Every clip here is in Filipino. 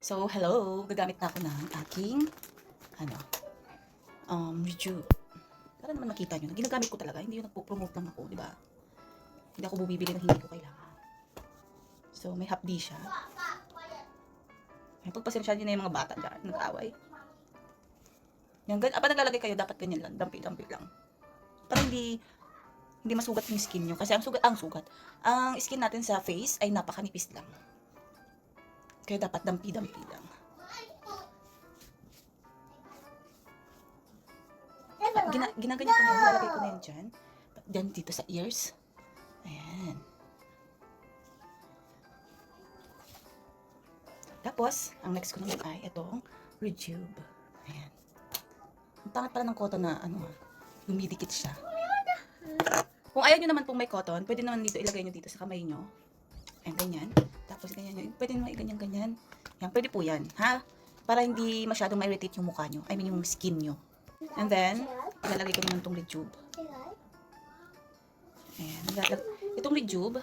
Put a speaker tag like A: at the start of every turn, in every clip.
A: So, hello! Gagamit na ako ng aking, Rejuve. Para naman makita nyo, ginagamit ko talaga, hindi yung nagpo-promote lang ako, di ba? Hindi ako bumibili ng hindi ko kailangan. So, may hapdi siya. Ay, pagpasensya nyo na yung mga bata dyan, nag-away. Yan, pag naglalagay kayo, dapat ganyan lang, dampi-dampi lang. Para hindi masugat yung skin nyo. Kasi ang skin natin sa face ay napakanipis lang. Kaya dapat dampi-dampi lang. Ginaganyan ko na yan. Nilalagay ko na yan dyan. Dyan dito sa ears. Ayan. Tapos, ang next ko naman ay itong Rejuve. Ayan. Ang pangat pala ng cotton na lumidikit siya. Kung ayaw nyo naman pong may cotton, pwede naman dito ilagay nyo dito sa kamay nyo. Ayan, ganyan. Tapos ganyan nyo. Pwede naman ganyan-ganyan. Yan, pwede po yan. Ha? Para hindi masyadong ma-irritate yung mukha nyo. I mean, yung skin nyo. And then, ilalagay ko naman itong Rejuve. Ayan. Itong Rejuve,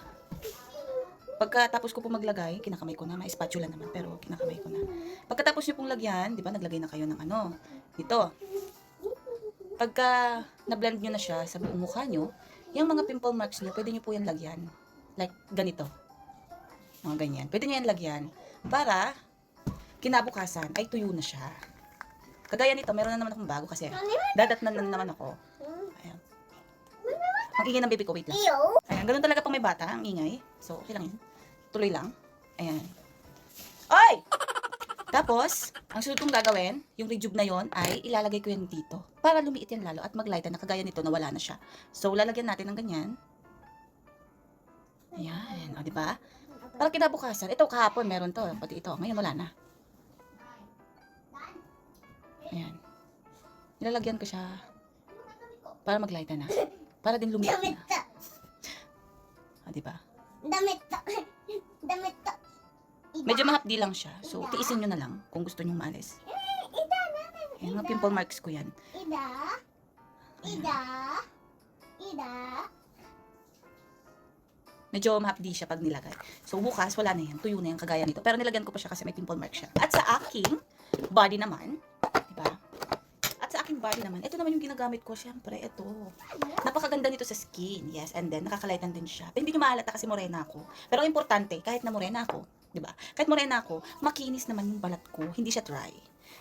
A: pagkatapos ko po maglagay, kinakamay ko na. May spatula naman, pero kinakamay ko na. Pagkatapos nyo pong lagyan, di ba, naglagay na kayo ng dito. Pagka na-blend nyo na siya sa buong mukha nyo, yung mga pimple marks nyo, pwede nyo po yan lagyan. Like, ganito. Mga ganyan. Pwede nyo yan lagyan. Para, kinabukasan, ay tuyo na siya. Kagaya nito, meron na naman akong bago kasi dadatnan na naman ako. Ayan. Ang ingay ng baby ko, wait lang. Ayan, ganun talaga pang may bata, ang ingay. So, okay lang yun. Tuloy lang. Ayan. Oy! Tapos, ang sunod kong gagawin, yung Rejuve na yon ay ilalagay ko yan dito. Para lumiit yan lalo at maglighten na kagaya nito na wala na siya. So, lalagyan natin ng ganyan. Ayan. O, diba? Para kinabukasan. Ito, kahapon meron to. Pati ito. Ngayon wala na. Ayan. Nilalagyan ko siya para maglighten na. Para din lumiit na. O, diba?
B: Damit to.
A: Medyo mahapdi lang siya. So, tiisin nyo na lang kung gusto nyo maalis. Ayan, mga pimple marks ko yan.
B: Ida.
A: Medyo mahapdi siya pag nilagay. So, bukas, wala na yan. Tuyo na yan, kagaya nito. Pero nilagyan ko pa siya kasi may pimple mark siya. At sa aking body naman, diba? At sa aking body naman, ito naman yung ginagamit ko. Siyempre, ito. Napakaganda nito sa skin. Yes, and then, nakakalighten din siya. Pero hindi nyo mahalata kasi morena ako. Pero ang importante, kahit na morena ako, diba? Kahit morena ako, makinis naman yung balat ko. Hindi siya dry.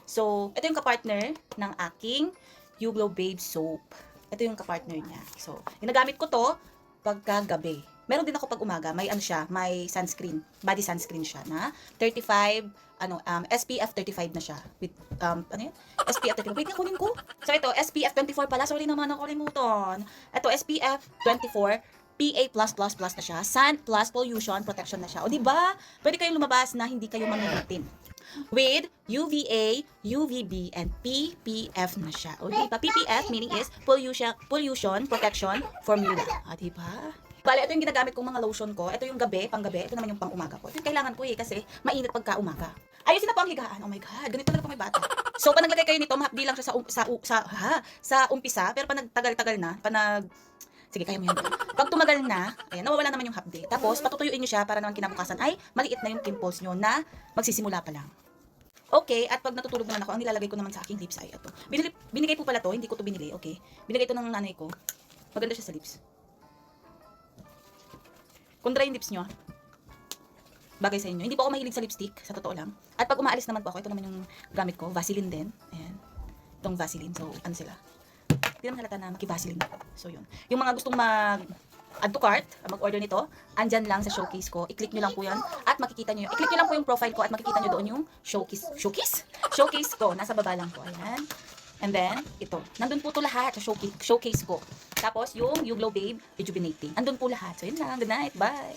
A: So, ito yung kapartner ng aking You Glow Babe Soap. Ito yung kapartner niya. So, ginagamit ko to pagkagabi. Meron din ako pag umaga, may may sunscreen, body sunscreen siya na 35, SPF 35 na siya. With, SPF 35. Wait, kunin ko. So, ito, SPF 24 pala. Sorry naman, nakalimutan. Ito, SPF 24, PA++ na siya. Sun plus pollution protection na siya. O, diba? Pwede kayong lumabas na hindi kayo mamihitim. With UVA, UVB, and PPF na siya. O, diba? PPF meaning is pollution protection formula. O, diba? Bale, ito yung ginagamit kong mga lotion ko. Ito yung gabi, panggabi. Ito naman yung pang umaga ko. Ito yung kailangan ko kasi mainit pagka umaga. Ayusin na po ang higaan. Oh my God, ganito talaga pag may bata. So, pag naglagay kayo nito, mahapdi lang siya sa umpisa. Pero pag nagtagal-tagal na, sige, kaya mo yan. Pag tumagal na, ayan, nawawala naman yung hapdi. Tapos, patutuyuin nyo siya para naman kinabukasan ay maliit na yung pimples nyo na magsisimula pa lang. Okay, at pag natutulog naman ako, ang nilalagay ko naman sa aking lips ay ito. Binigay po pala to, hindi ko to binili, okay? Binigay ito ng nanay ko. Maganda siya sa lips. Kung dry yung lips nyo, bagay sa inyo. Hindi po ako mahilig sa lipstick, sa totoo lang. At pag umaalis naman po ako, ito naman yung gamit ko, Vaseline din. Ayan. Itong Vaseline. So, ano sila? Hindi naman halata na maki-Vaseline ako. So, yun. Yung mga gustong add to cart, mag-order nito, andyan lang sa showcase ko. I-click nyo lang po yan at makikita nyo. I-click nyo lang po yung profile ko at makikita nyo doon yung showcase. Showcase ko. Nasa baba lang po. Ayan. And then, ito. Nandun po to lahat sa showcase ko. Tapos, yung You Glow Babe Rejuvenating. Andun po lahat. So, yun lang. Good night. Bye.